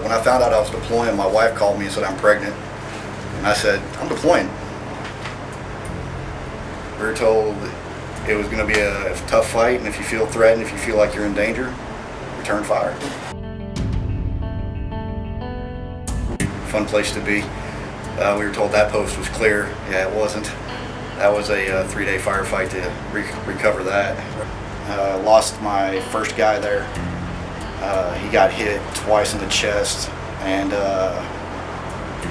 when I found out I was deploying, my wife called me and said I'm pregnant. And I said, I'm deploying. We were told it was going to be a tough fight, and if you feel threatened, if you feel like you're in danger, return fire. Fun place to be. We were told that post was clear. Yeah, it wasn't. That was a 3-day firefight to recover that. Lost my first guy there. He got hit twice in the chest, and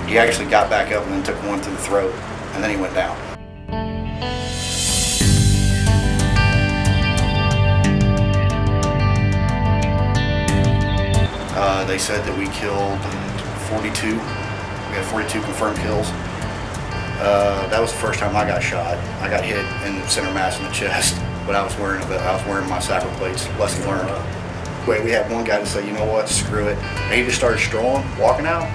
he actually got back up and then took one to the throat, and then he went down. They said that we killed 42. We had 42 confirmed kills. That was the first time I got shot. I got hit in the center mass in the chest, but I was wearing my sapper plates. Lesson learned. Wait, we had one guy to say, you know what, screw it. And he just started strolling, walking out,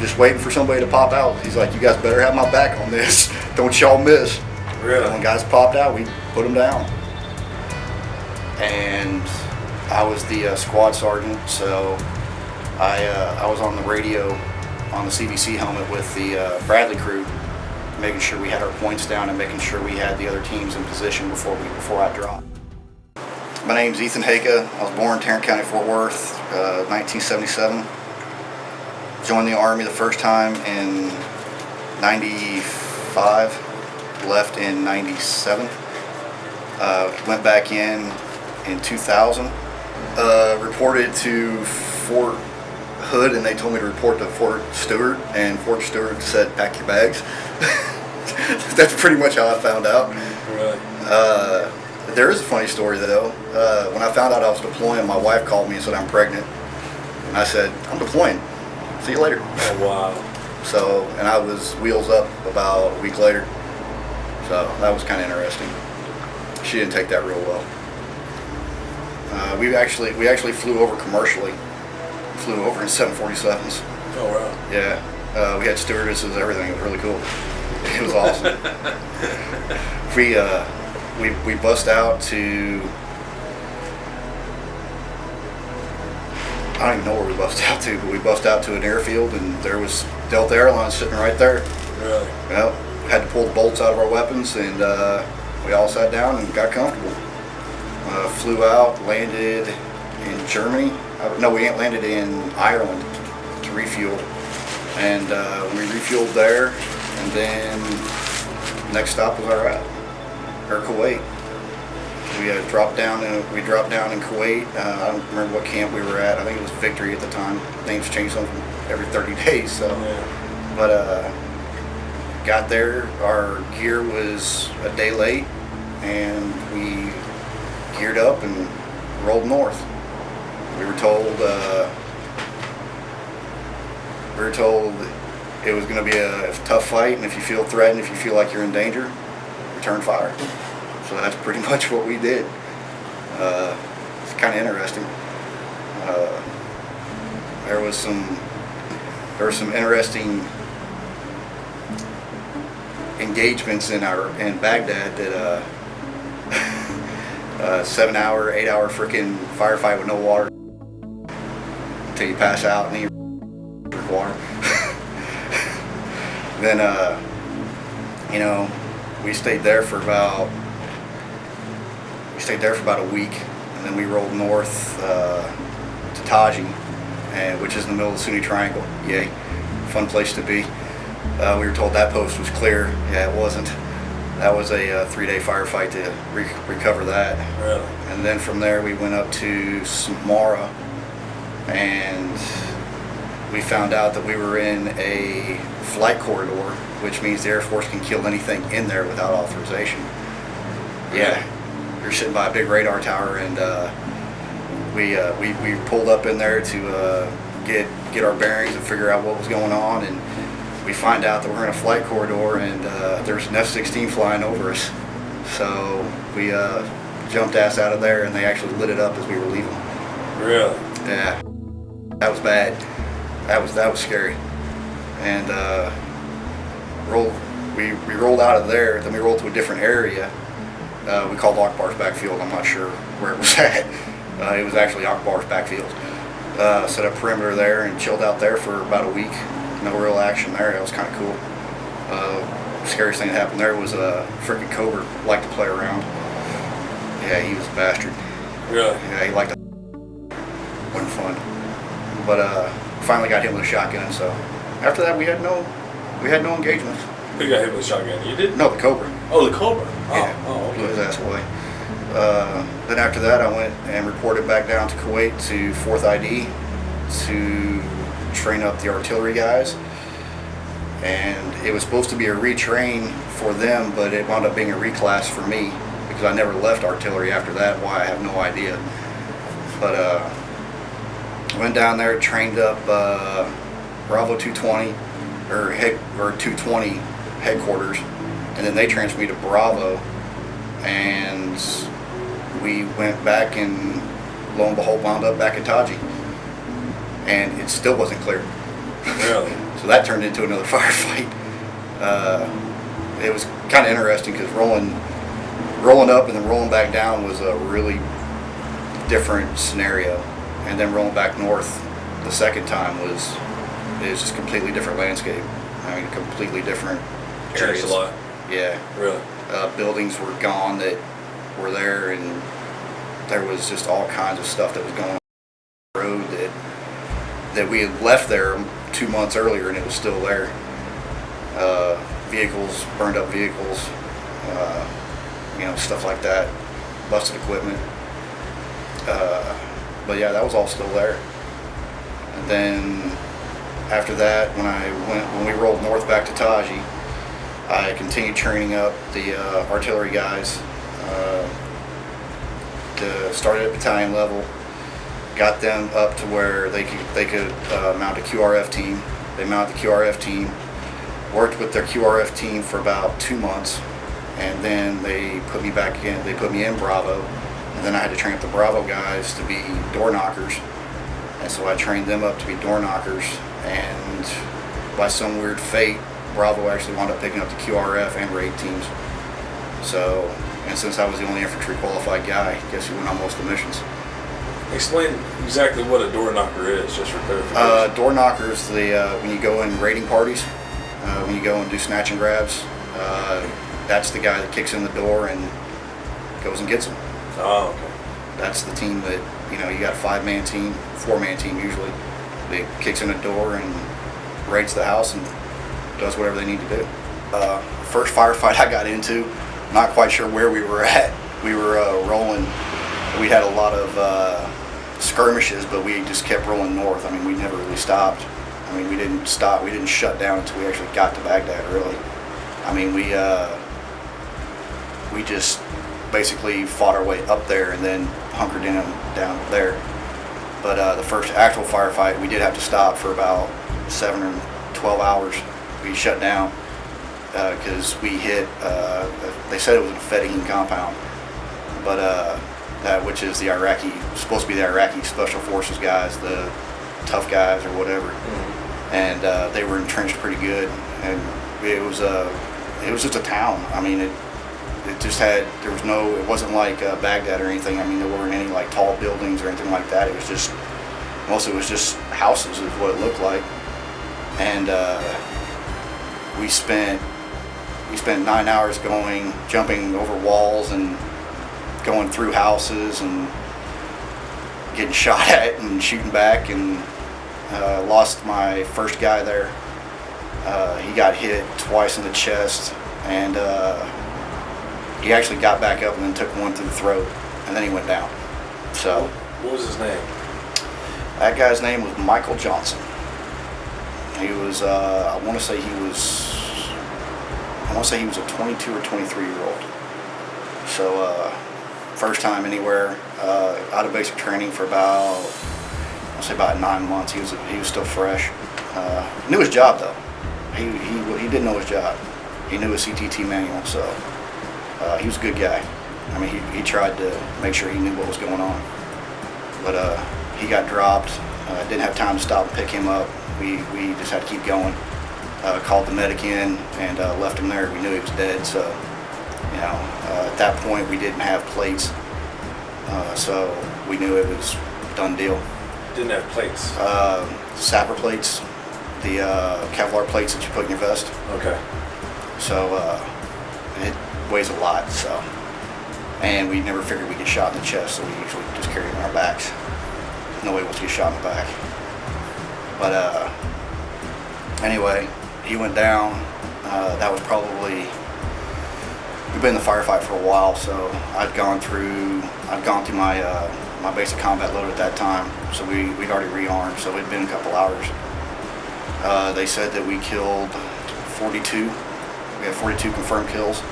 just waiting for somebody to pop out. He's like, you guys better have my back on this. Don't y'all miss. Really? And when guys popped out, we put them down. And I was the squad sergeant, so I was on the radio on the CVC helmet with the Bradley crew, making sure we had our points down and making sure we had the other teams in position before I dropped. My name's Ethan Haka. I was born in Tarrant County, Fort Worth, 1977. Joined the Army the first time in 95, left in 97. Went back in 2000. Reported to Fort Hood, and they told me to report to Fort Stewart, and Fort Stewart said, pack your bags. That's pretty much how I found out. Right. There is a funny story though. When I found out I was deploying, my wife called me and said I'm pregnant. And I said, I'm deploying. See you later. Oh, wow. So, and I was wheels up about a week later. So that was kind of interesting. She didn't take that real well. We actually flew over commercially. Flew over in 747s. Oh, wow. Yeah. We had stewardesses, everything. It was really cool. It was awesome. We bussed out to, I don't even know where we bussed out to, but we bussed out to an airfield, and there was Delta Airlines sitting right there. Really? Well, had to pull the bolts out of our weapons, and we all sat down and got comfortable. Flew out, landed in Germany. No, we landed in Ireland to refuel, and we refueled there, and then next stop was Kuwait. We dropped down in Kuwait. I don't remember what camp we were at. I think it was Victory at the time. Names change something every 30 days. So, Yeah. but got there. Our gear was a day late, and we geared up and rolled north. We were told it was going to be a tough fight, and if you feel threatened, if you feel like you're in danger, return fire. So that's pretty much what we did. It's kind of interesting. There were some interesting engagements in Baghdad that 7-hour, 8-hour freaking firefight with no water until you pass out and you drink water. Then we stayed there for about a week, and then we rolled north to Taji, which is in the middle of the Sunni Triangle. Yay, fun place to be. We were told that post was clear. Yeah, it wasn't. That was a 3-day firefight to recover that. Really? And then from there we went up to Samara, and we found out that we were in a flight corridor, which means the Air Force can kill anything in there without authorization. Yeah, you're sitting by a big radar tower, and we pulled up in there to get our bearings and figure out what was going on, and we find out that we're in a flight corridor, and there's an F-16 flying over us. So we jumped ass out of there, and they actually lit it up as we were leaving. Really? Yeah, that was bad. That was scary. And we rolled out of there. Then we rolled to a different area. We called Akbar's backfield. I'm not sure where it was at. It was actually Akbar's backfield. Set up perimeter there and chilled out there for about a week. No real action there. That was kind of cool. Scariest thing that happened there was a freaking cobra liked to play around. Yeah, he was a bastard. Really? Yeah, he liked to. Wasn't fun. But finally got hit with a shotgun. So after that, we had no engagements. Who got hit with a shotgun? You did? No, the cobra. Oh, the cobra. Yeah, Oh, blew his okay. ass away. Then after that, I went and reported back down to Kuwait to 4th ID to train up the artillery guys. And it was supposed to be a retrain for them, but it wound up being a reclass for me because I never left artillery after that. Why, I have no idea. But went down there, trained up Bravo 220 or 220 headquarters, and then they transferred me to Bravo, and we went back and lo and behold wound up back at Taji, and it still wasn't clear. Really? So that turned into another firefight. It was kind of interesting because rolling up and then rolling back down was a really different scenario, and then rolling back north the second time was just completely different landscape. I mean, completely different areas. Changed a lot. Yeah. Really? Buildings were gone that were there, and there was just all kinds of stuff that was going on the road that we had left there 2 months earlier, and it was still there. Vehicles, burned up vehicles, stuff like that, busted equipment. But yeah, that was all still there. And then after that, when we rolled north back to Taji, I continued training up the artillery guys. Started at battalion level, got them up to where they could mount a QRF team. They mounted the QRF team, worked with their QRF team for about 2 months, and then they put me back in. They put me in Bravo, and then I had to train up the Bravo guys to be door knockers. And so I trained them up to be door knockers, and by some weird fate, Bravo actually wound up picking up the QRF and raid teams. So, and since I was the only infantry qualified guy, guess who went on most of the missions? Explain exactly what a door knocker is, just for clarification. Door knockers, when you go in raiding parties, when you go and do snatch and grabs, that's the guy that kicks in the door and goes and gets them. Oh, okay. That's the team that, you got a 5-man team, 4-man team usually, that kicks in the door and raids the house and does whatever they need to do. First firefight I got into, not quite sure where we were at. We were rolling. We had a lot of skirmishes, but we just kept rolling north. I mean, we never really stopped. I mean, we didn't stop. We didn't shut down until we actually got to Baghdad, really. I mean, we just basically fought our way up there and then hunkered in down there. But the first actual firefight, we did have to stop for about 7 or 12 hours. We shut down because we hit, they said it was a Fedayeen compound, but which is supposed to be the Iraqi Special Forces guys, the tough guys or whatever. Mm-hmm. And they were entrenched pretty good, and it was just a town. I mean, it wasn't like Baghdad or anything. I mean, there weren't any like tall buildings or anything like that. Most of it was just houses is what it looked like. And we spent 9 hours jumping over walls and going through houses and getting shot at and shooting back, and lost my first guy there. He got hit twice in the chest, and he actually got back up and then took one through the throat, and then he went down. So What was his name? that guy's name was Michael Johnson. He was I want to say he was a 22 or 23-year-old. So first time anywhere, out of basic training for about 9 months. He was still fresh. Knew his job though. He did know his job. He knew his CTT manual, so he was a good guy. I mean, he tried to make sure he knew what was going on. But he got dropped. Didn't have time to stop and pick him up. We just had to keep going. Called the medic in and left him there. We knew he was dead, so at that point we didn't have plates, so we knew it was a done deal. didn't have plates. Sapper plates, the Kevlar plates that you put in your vest. Okay. So it weighs a lot. So, and we never figured we'd get shot in the chest, so we usually just carry it on our backs. No way we'll get shot in the back. But anyway, he went down. That was probably, we've been in the firefight for a while, so I'd gone through my my basic combat load at that time, so we'd already rearmed, so it'd been a couple hours. They said that we killed 42. We had 42 confirmed kills.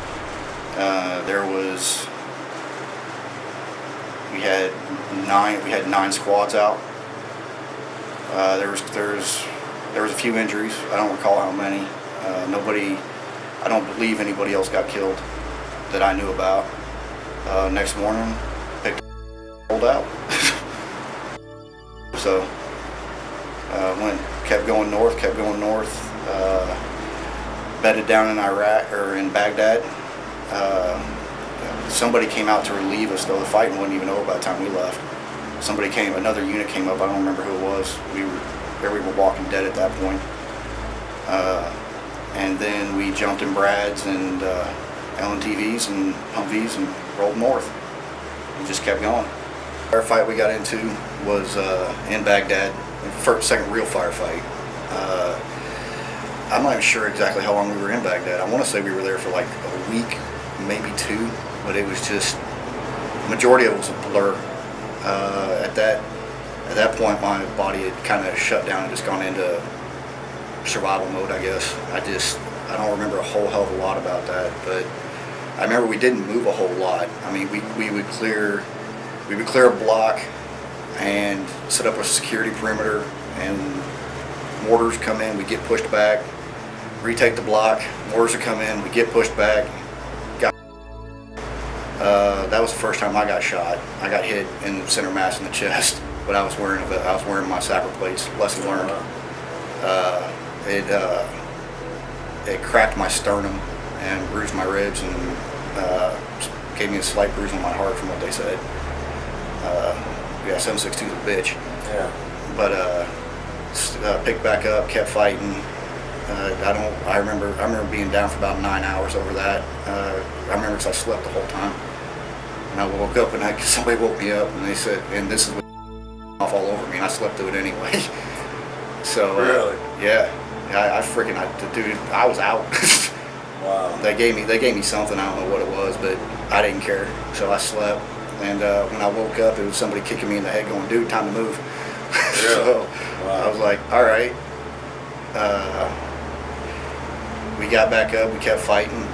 We had nine squads out. There was a few injuries. I don't recall how many. I don't believe anybody else got killed that I knew about. Next morning, pulled out. So kept going north. Bedded down in Iraq or in Baghdad. Somebody came out to relieve us, though the fighting wasn't even over by the time we left. Another unit came up. I don't remember who it was. We were walking dead at that point. And then we jumped in Brads and LNTVs and Humvees and rolled north. We just kept going. Our fight we got into was in Baghdad, second real firefight. I'm not even sure exactly how long we were in Baghdad. I want to say we were there for like a week, maybe two, but it was just, majority of it was a blur. At that point, my body had kind of shut down and just gone into survival mode, I guess. I don't remember a whole hell of a lot about that, but I remember we didn't move a whole lot. I mean, we would clear a block and set up a security perimeter, and mortars come in, we get pushed back, retake the block, mortars would come in, we get pushed back. That was the first time I got shot. I got hit in the center mass in the chest, but I was wearing my sapper plates. Lesson learned. It cracked my sternum and bruised my ribs and gave me a slight bruise on my heart, from what they said. Yeah, 7.62 is a bitch. Yeah. But picked back up, kept fighting. I remember being down for about 9 hours over that. I remember because I slept the whole time. And I woke up and somebody woke me up and they said, and this is off all over me, and I slept through it anyway. So really? Yeah, dude, I was out. Wow. They gave me something, I don't know what it was, but I didn't care. So I slept, and when I woke up, it was somebody kicking me in the head, going, "Dude, time to move." Really? So wow. I was like, all right. We got back up, we kept fighting.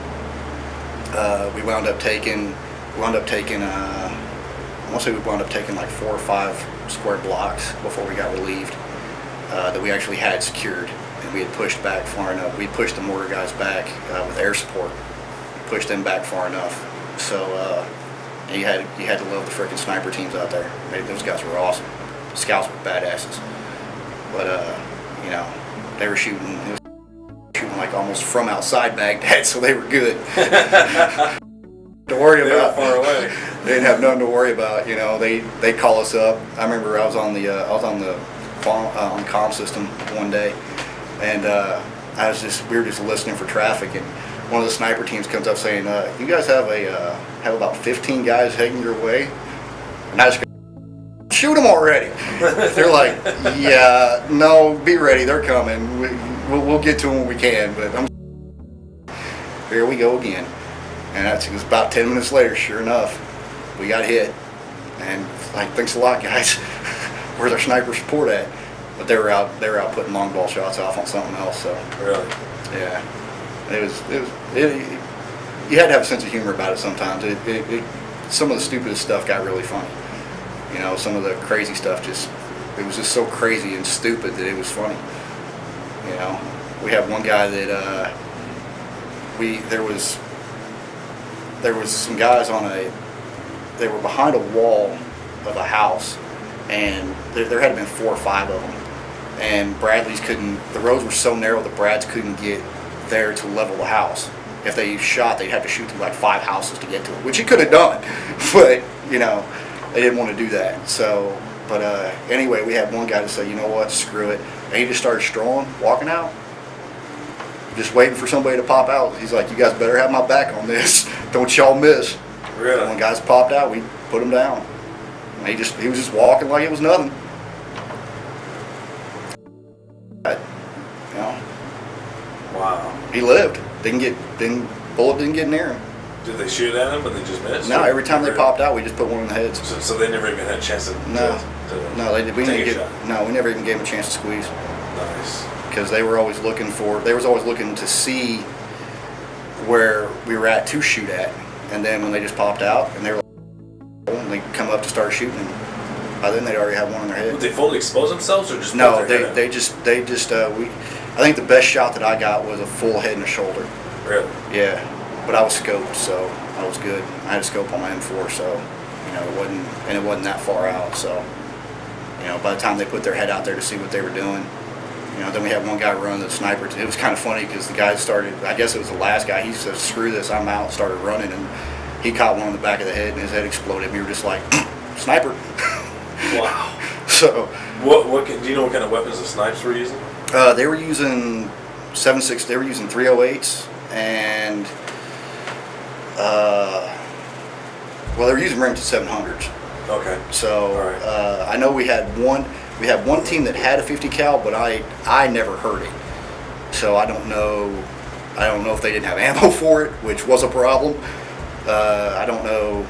We wound up taking, I want to say we wound up taking like 4 or 5 square blocks before we got relieved, that we actually had secured, and we had pushed back far enough. We pushed the mortar guys back with air support, pushed them back far enough. So you had to love the freaking sniper teams out there. Those guys were awesome. Scouts were badasses, but they were shooting like almost from outside Baghdad, so they were good. To worry about. Far away. They didn't have nothing to worry about. They call us up. I remember I was on the comm system one day, and we were just listening for traffic, and one of the sniper teams comes up saying, "You guys have about 15 guys heading your way," and I just go, "Shoot them already." They're like, "Yeah, no, be ready. They're coming. We'll get to them when we can." But here we go again. And it was about 10 minutes later, sure enough, we got hit. And like, thanks a lot, guys. Where's our sniper support at? But they were out putting long ball shots off on something else. So Really? yeah, you had to have a sense of humor about it sometimes. Some of the stupidest stuff got really funny. Some of the crazy stuff it was just so crazy and stupid that it was funny. We had one guy that there was some guys they were behind a wall of a house, and there had been 4 or 5 of them, and the roads were so narrow the Brads couldn't get there to level the house. If they shot, they'd have to shoot through like 5 houses to get to it, which he could have done, but they didn't want to do that. So But anyway, we had one guy to say, you know what, screw it. And he just started strolling, walking out, just waiting for somebody to pop out. He's like, you guys better have my back on this. Don't y'all miss. Really? And when guys popped out, we put him down. And he was just walking like it was nothing. You know, Wow. he lived. Bullet didn't get near him. Did they shoot at him, but they just missed? No, Or- every time they or- popped out, we just put one in the heads. So they never even had a chance to. No. No, we take didn't a get. shot. No, we never even gave him a chance to squeeze Nice. because they was always looking to see where we were at to shoot at, and then when they just popped out and they were like, and they come up to start shooting, and by then they'd already have one in their Would head. they fully expose themselves or just? No, put their head they just I think the best shot that I got was a full head and a shoulder. out? Really? Yeah, but I was scoped, so I was good. I had a scope on my M4, so it wasn't that far out. So by the time they put their head out there to see what they were doing, then we had one guy run the sniper. It was kind of funny because the guy started. I guess it was the last guy. He said, "Screw this, I'm out." Started running, and he caught one on the back of the head, and his head exploded. We were just like, "Sniper!" Wow. So Do you know what kind of weapons the snipers were using? they were using 7.6. They were using 308s, and well, they were using Remington 700s. Okay. So All right. I know we had one team that had a 50 cal, but I never heard it. So I don't know if they didn't have ammo for it, which was a problem. I don't know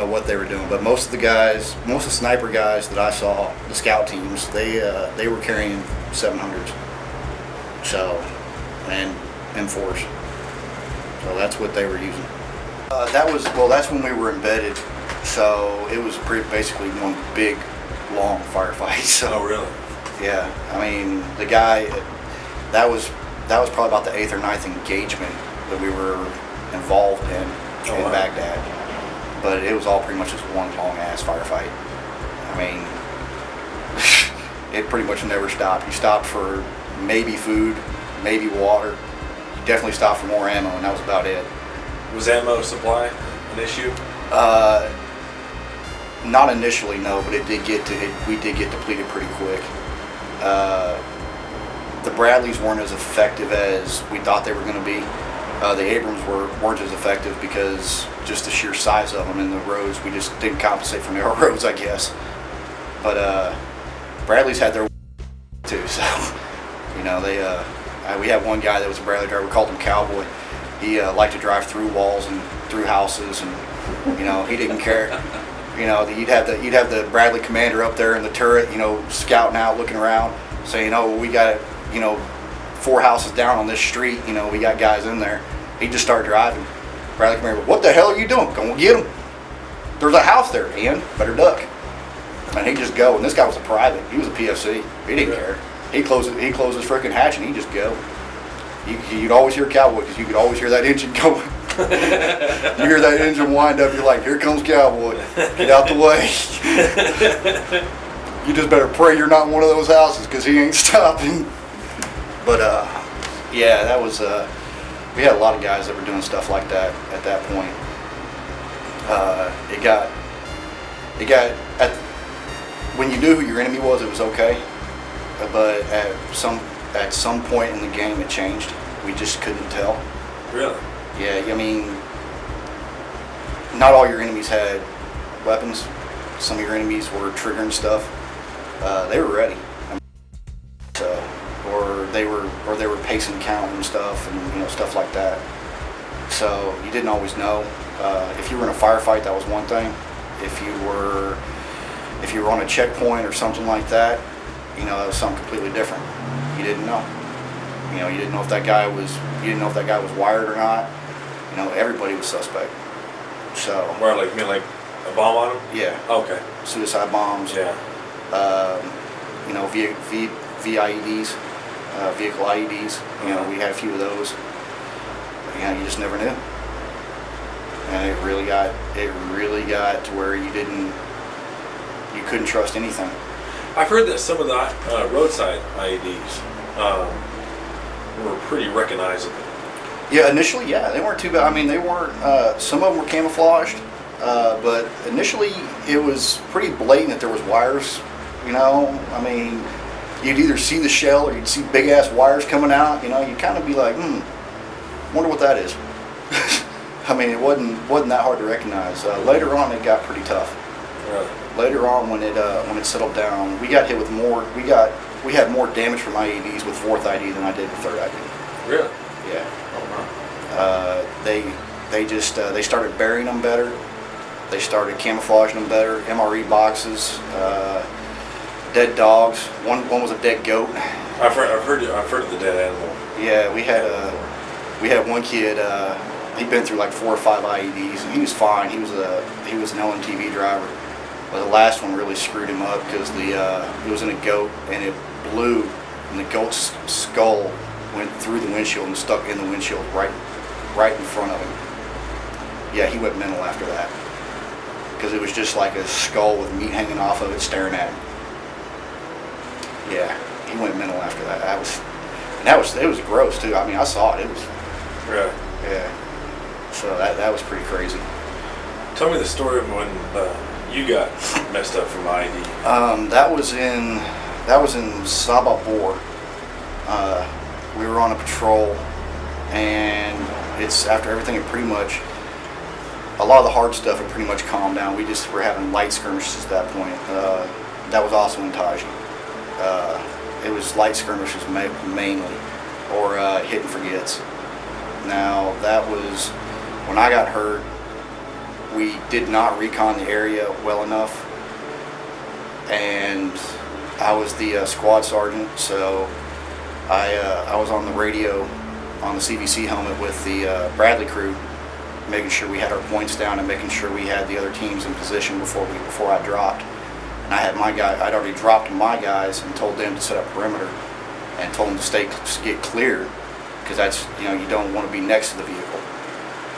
what they were doing, but most of the sniper guys that I saw, the scout teams, they were carrying 700s. So and M4s. So that's what they were using. That's when we were embedded. So it was basically one big, long firefight. So Oh, really? yeah, I mean the guy, that was probably about the 8th or 9th engagement that we were involved in Oh, wow. Baghdad. But it was all pretty much just one long ass firefight. I mean, it pretty much never stopped. You stopped for maybe food, maybe water. You definitely stopped for more ammo, and that was about it. Was ammo supply an issue? Not initially, no, but we did get depleted pretty quick. The Bradleys weren't as effective as we thought they were going to be. The Abrams weren't as effective because just the sheer size of them in the roads, we just didn't compensate for narrow roads, I guess. But Bradleys had their too, so we had one guy that was a Bradley driver. We called him Cowboy. He liked to drive through walls and through houses, and he didn't care. You'd have the Bradley commander up there in the turret, scouting out, looking around, saying, "Oh, we got 4 houses down on this street. We got guys in there." He'd just start driving. Bradley commander, "What the hell are you doing? Go and get him. There's a house there, Ian. Better duck." And he'd just go. And this guy was a private. He was a PFC. He didn't care. He'd close his freaking hatch and he'd just go. You'd always hear Cowboy because you could always hear that engine going. You hear that engine wind up, you're like, "Here comes Cowboy. Get out the way." You just better pray you're not in one of those houses because he ain't stopping. But yeah, that was we had a lot of guys that were doing stuff like that at that point. When you knew who your enemy was, it was okay. But at some point in the game, it changed. We just couldn't tell. Really? Yeah, I mean, not all your enemies had weapons. Some of your enemies were triggering stuff. They were ready. Or they were pacing count and stuff, and stuff like that. So you didn't always know. If you were in a firefight, that was one thing. If you were on a checkpoint or something like that, that was something completely different. You didn't know. You didn't know if that guy was wired or not. Everybody was suspect. So. Where, like a bomb on him? Yeah. Okay. Suicide bombs. Yeah. VIEDs, vehicle IEDs. We had a few of those. But, you just never knew. And it really got to where you couldn't trust anything. I've heard that some of the roadside IEDs were pretty recognizable. Yeah, initially, yeah, they weren't too bad. I mean, they weren't. Some of them were camouflaged, but initially it was pretty blatant that there was wires. You know, I mean, you'd either see the shell or you'd see big ass wires coming out. You know, you'd kind of be like, wonder what that is. I mean, it wasn't that hard to recognize. Later on, it got pretty tough. Really? Later on, when it settled down, we got hit with more. We had more damage from IEDs with fourth ID than I did with third ID. Really? Yeah. Oh, They started burying them better. They started camouflaging them better. MRE boxes, dead dogs. One was a dead goat. I've heard of the dead animal. Yeah, we had one kid. He'd been through like 4 or 5 IEDs, and he was fine. He was an LMTV driver, but the last one really screwed him up because it was in a goat and it blew, and the goat's skull went through the windshield and stuck in the windshield right in front of him. Yeah, he went mental after that because it was just like a skull with meat hanging off of it staring at him. Yeah, he went mental after that. It was gross too. I mean, I saw it. It was. Really? Yeah. So that was pretty crazy. Tell me the story of when you got messed up from IED. That was in Sabah Bor. We were on a patrol, and it's after everything had pretty much, a lot of the hard stuff had pretty much calmed down. We just were having light skirmishes at that point. That was also in Taji. It was light skirmishes mainly, or hit and forgets. Now that was when I got hurt. We did not recon the area well enough, and I was the squad sergeant, so I was on the radio on the CVC helmet with the Bradley crew, making sure we had our points down and making sure we had the other teams in position before I dropped. And I had I'd already dropped my guys and told them to set up perimeter and told them to get clear, because that's, you don't want to be next to the vehicle.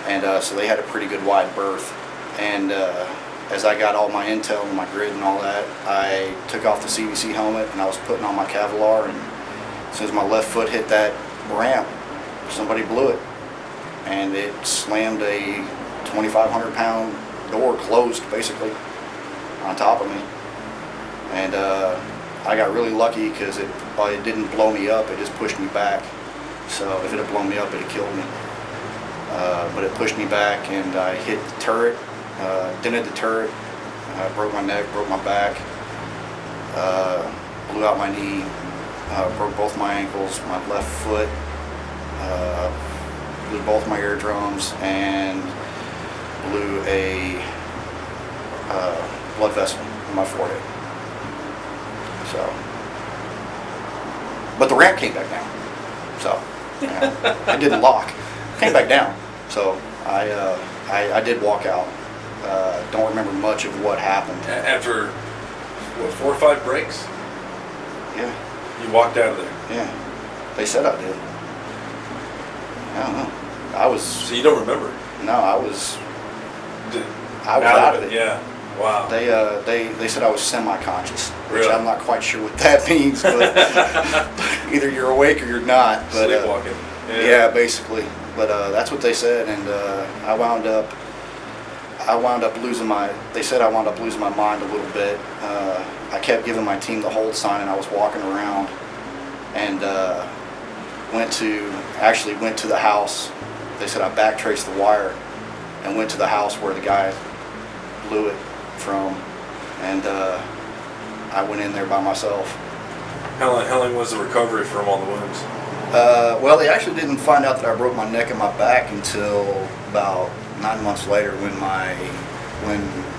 And so they had a pretty good wide berth. And as I got all my intel and my grid and all that, I took off the CVC helmet and I was putting on my Kevlar, and as soon as my left foot hit that ramp, somebody blew it. And it slammed a 2,500 pound door closed basically on top of me. And I got really lucky because it didn't blow me up, it just pushed me back. So if it had blown me up, it had killed me. But it pushed me back, and I hit the turret, dented the turret, broke my neck, broke my back, blew out my knee, broke both my ankles, my left foot, blew both my eardrums, and blew a blood vessel in my forehead. So, but the ramp came back down. So, it didn't lock. Came back down. So I did walk out. Don't remember much of what happened. After, what, 4 or 5 breaks? Yeah. You walked out of there. Yeah. They said I did. I don't know. I was. So you don't remember? No, I was Out out of it. Yeah. Wow. They said I was semi-conscious, which Really? I'm not quite sure what that means, but either you're awake or you're not. But Sleepwalking. yeah, basically. But that's what they said, and I wound up losing my. They said I wound up losing my mind a little bit. I kept giving my team the hold sign, and I was walking around, and went to the house. They said I backtraced the wire, and went to the house where the guy blew it from, and I went in there by myself. How long was the recovery from all the wounds? Well, they actually didn't find out that I broke my neck and my back until about 9 months later, when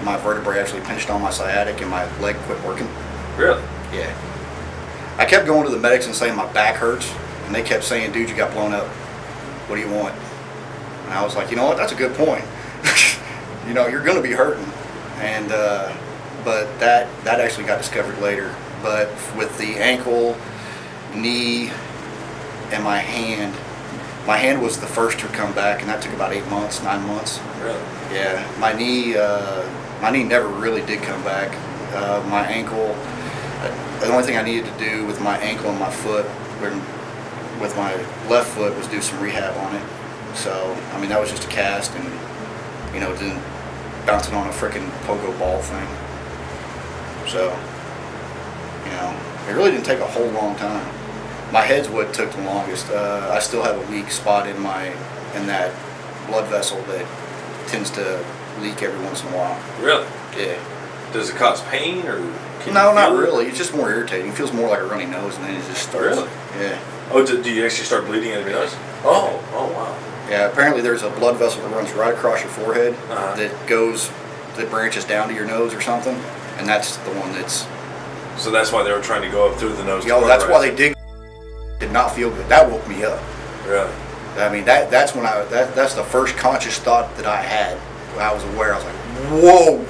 my vertebrae actually pinched on my sciatic and my leg quit working. Really? Yeah. I kept going to the medics and saying my back hurts, and they kept saying, "Dude, you got blown up. What do you want?" And I was like, you know what? That's a good point. You're going to be hurting. And but that actually got discovered later. But with the ankle, knee, and my hand was the first to come back, and that took about 9 months. Really? Yeah, my knee never really did come back. My ankle, the only thing I needed to do with my ankle and my foot, with my left foot, was do some rehab on it. So, I mean, that was just a cast, and it bouncing on a freaking pogo ball thing. So, you know, it really didn't take a whole long time. My head's what took the longest. I still have a weak spot in that blood vessel that tends to leak every once in a while. Really? Yeah. Does it cause pain or? Can No, you not feel it? really. It's just more irritating. It feels more like a runny nose, and then it just starts. Really? Yeah. Oh, do you actually start bleeding out of your nose? Oh wow. Yeah. Apparently, there's a blood vessel that runs right across your forehead Uh-huh. that branches down to your nose or something, and that's the one that's. So that's why they were trying to go up through the nose. Yo, that's why they did not feel good. That woke me up. Really? I mean, that's when that's the first conscious thought that I had. When I was aware. I was like, whoa.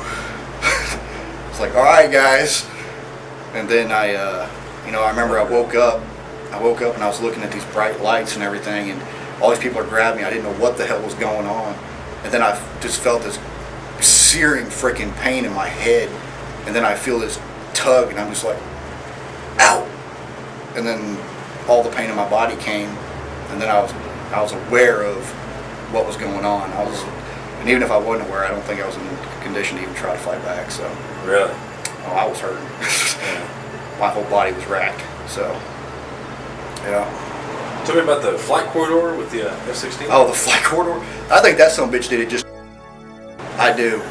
It's like, all right, guys. And then I remember I woke up and I was looking at these bright lights and everything, and all these people are grabbing me. I didn't know what the hell was going on. And then I just felt this searing freaking pain in my head. And then I feel this tug, and I'm just like, ow. And then all the pain in my body came, and then I was aware of what was going on. And even if I wasn't aware, I don't think I was in condition to even try to fight back. So, Really? oh, I was hurting. My whole body was racked. So, yeah. Tell me about the flight corridor with the F-16. Oh, the flight corridor. I think that son of a bitch did it just. I do.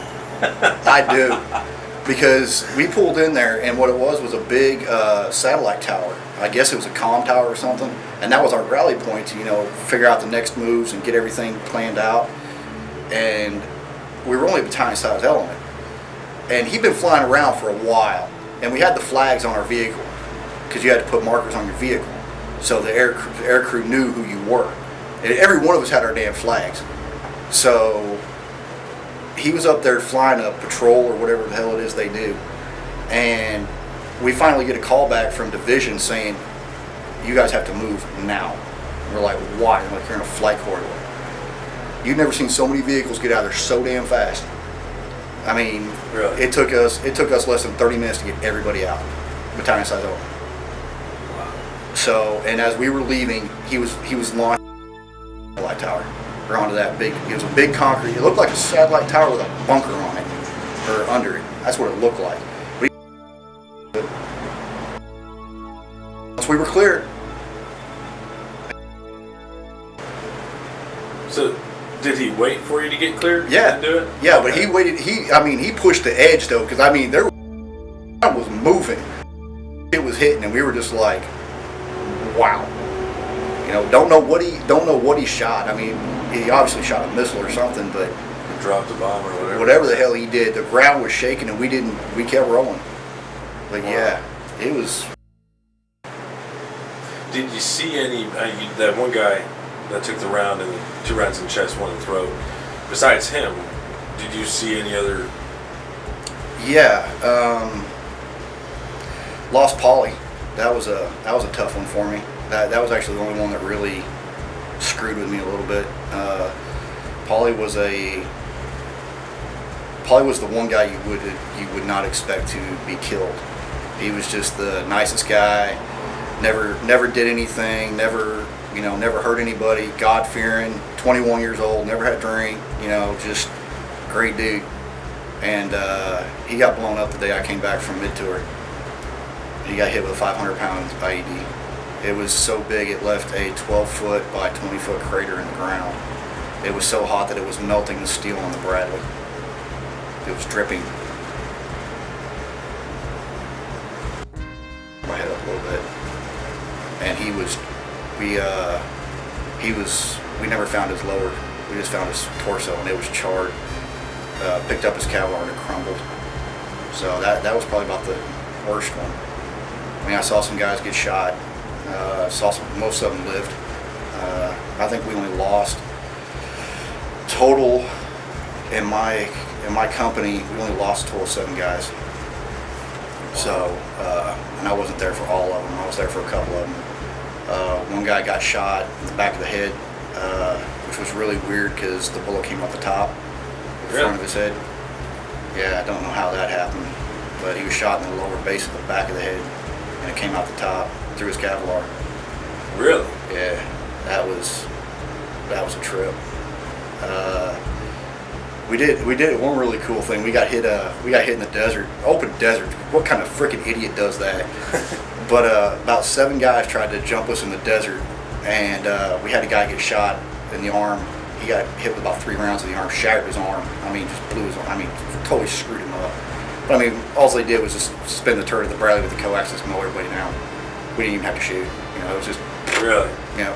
I do. Because we pulled in there, and what it was a big satellite tower. I guess it was a comm tower or something, and that was our rally point to, figure out the next moves and get everything planned out. And we were only a battalion-sized element, and he'd been flying around for a while, and we had the flags on our vehicle because you had to put markers on your vehicle, so the air crew knew who you were. And every one of us had our damn flags, so. He was up there flying a patrol or whatever the hell it is they do, and we finally get a call back from division saying, you guys have to move now. And we're like, why? I'm like, you're in a flight corridor. You've never seen so many vehicles get out of there so damn fast. I mean, Really? it took us less than 30 minutes to get everybody out, battalion size over. Wow. So, and as we were leaving, he was launching the satellite tower. Or onto that big, it was a big concrete, it looked like a satellite tower with a bunker on it, or under it. That's what it looked like. But once we were cleared. So, did he wait for you to get cleared? Yeah. And do it? Yeah, Okay. but he waited, he pushed the edge though, because there was moving. It was hitting, and we were just like, wow. Don't know what he shot. I mean, he obviously shot a missile or something, but Dropped the bomb or whatever. whatever the hell he did, the ground was shaking and we kept rolling. But yeah, it was. Did you see any, that one guy that took the round and 2 rounds in the chest, 1 in the throat, besides him, did you see any other? Yeah, lost Polly. That was a tough one for me. That was actually the only one that really screwed with me a little bit. Polly was the one guy you would not expect to be killed. He was just the nicest guy. Never did anything. Never hurt anybody. God fearing. 21 years old. Never had a drink. Just great dude. And he got blown up the day I came back from mid-tour. He got hit with a 500-pound IED. It was so big it left a 12-foot by 20-foot crater in the ground. It was so hot that it was melting the steel on the Bradley. It was dripping. My head up a little bit. And we never found his lower. We just found his torso, and it was charred. Picked up his Kevlar and it crumbled. So that was probably about the worst one. I mean, I saw some guys get shot. Most of them lived. I think we only lost total in my company. We only lost a total of 7 guys. So, and I wasn't there for all of them. I was there for a couple of them. One guy got shot in the back of the head, which was really weird because the bullet came off the top, the front of his head. Yeah, I don't know how that happened, but he was shot in the lower base of the back of the head, and it came out the top through his Kevlar. Really? Yeah, that was a trip. We did one really cool thing. We got hit in the desert, open desert. What kind of freaking idiot does that? But about 7 guys tried to jump us in the desert, and we had a guy get shot in the arm. He got hit with about 3 rounds in the arm, shattered his arm. I mean, just blew his arm. I mean, totally screwed him up. But I mean, all they did was just spin the turret of the Bradley with the coax and mow everybody down. We didn't even have to shoot. You know, it was just, Really? you know.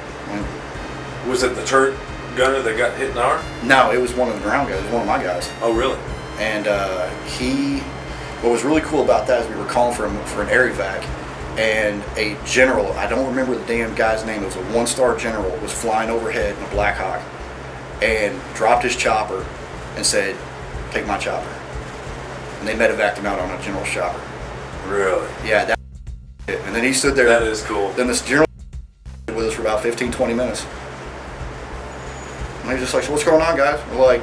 Was it the turret gunner that got hit in the arm? No, it was one of the ground guys. It was one of my guys. Oh, really? And what was really cool about that is we were calling for an air evac, and a general, I don't remember the damn guy's name, it was a 1-star general, was flying overhead in a Black Hawk and dropped his chopper and said, "Take my chopper." And they medevaced him out on a general's chopper. Really? Yeah, that was it. And then he stood there. That is cool. Then this general with us for about 15-20 minutes. And he was just like, "So what's going on, guys?" We're like,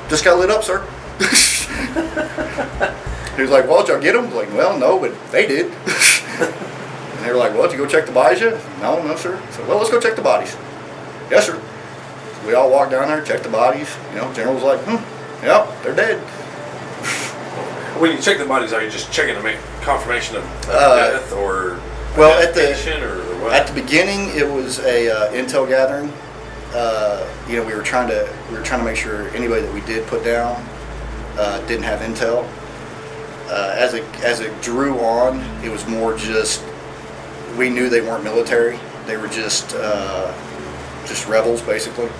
"Just got lit up, sir." He was like, "Well, did y'all get them?" I was like, "Well, no, but they did." And they were like, "Well, did you go check the bodies yet?" No, sir. So, "Well, let's go check the bodies." "Yes, sir." So we all walked down there, checked the bodies. You know, General was like, "Yep, they're dead." When you check the bodies, are you just checking to make confirmation of death or well, identification or what? At the beginning, it was a intel gathering. You know, we were trying to make sure anybody that we did put down didn't have intel. As it drew on, it was more just we knew they weren't military. They were just rebels, basically.